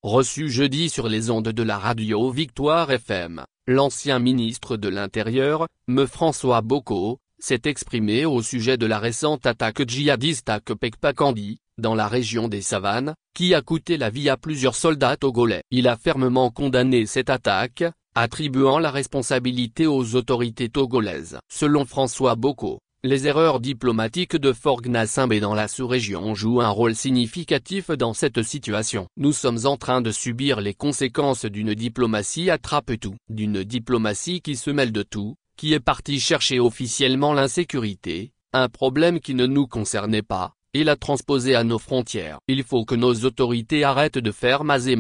reçu jeudi sur les ondes de la radio Victoire FM, l'ancien ministre de l'Intérieur, M. François Boko, s'est exprimé au sujet de la récente attaque djihadiste à Kpekpakandi, dans la région des Savanes, qui a coûté la vie à plusieurs soldats togolais. Il a fermement condamné cette attaque, attribuant la responsabilité aux autorités togolaises. Selon François Boko, les erreurs diplomatiques de Faure Gnassingbé dans la sous-région jouent un rôle significatif dans cette situation. Nous sommes en train de subir les conséquences d'une diplomatie attrape-tout, d'une diplomatie qui se mêle de tout, qui est partie chercher officiellement l'insécurité, un problème qui ne nous concernait pas, et l'a transposé à nos frontières. Il faut que nos autorités arrêtent de faire mazé,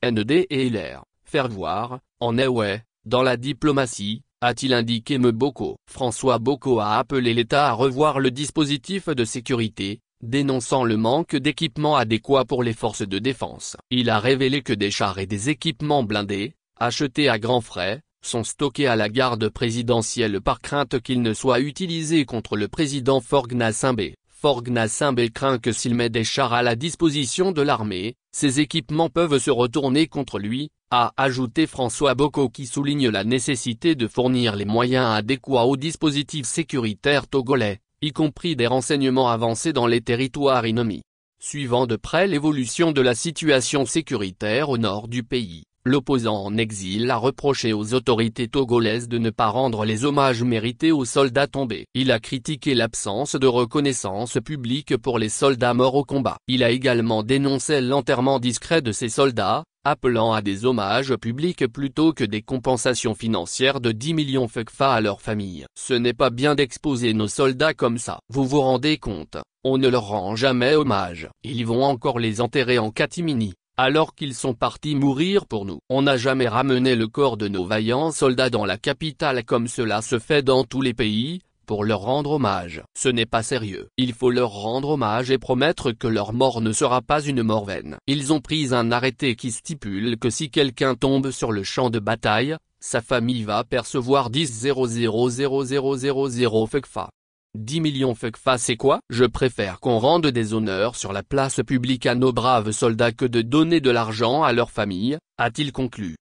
ND et LR, faire voir, en est ouais, dans la diplomatie, a-t-il indiqué M. Boko. François Boko a appelé l'État à revoir le dispositif de sécurité, dénonçant le manque d'équipements adéquats pour les forces de défense. Il a révélé que des chars et des équipements blindés, achetés à grands frais, sont stockés à la garde présidentielle par crainte qu'ils ne soient utilisés contre le président Faure Gnassingbé. Faure Gnassingbé craint que s'il met des chars à la disposition de l'armée, ces équipements peuvent se retourner contre lui, a ajouté François Boko, qui souligne la nécessité de fournir les moyens adéquats aux dispositifs sécuritaires togolais, y compris des renseignements avancés dans les territoires ennemis. Suivant de près l'évolution de la situation sécuritaire au nord du pays, l'opposant en exil a reproché aux autorités togolaises de ne pas rendre les hommages mérités aux soldats tombés. Il a critiqué l'absence de reconnaissance publique pour les soldats morts au combat. Il a également dénoncé l'enterrement discret de ces soldats, appelant à des hommages publics plutôt que des compensations financières de 10 millions FECFA à leurs familles. Ce n'est pas bien d'exposer nos soldats comme ça. Vous vous rendez compte, on ne leur rend jamais hommage. Ils vont encore les enterrer en catimini, alors qu'ils sont partis mourir pour nous. On n'a jamais ramené le corps de nos vaillants soldats dans la capitale comme cela se fait dans tous les pays, pour leur rendre hommage. Ce n'est pas sérieux. Il faut leur rendre hommage et promettre que leur mort ne sera pas une mort vaine. Ils ont pris un arrêté qui stipule que si quelqu'un tombe sur le champ de bataille, sa famille va percevoir 10,000,000 FECFA. 10 millions FECFA, c'est quoi? Je préfère qu'on rende des honneurs sur la place publique à nos braves soldats que de donner de l'argent à leurs familles, a-t-il conclu.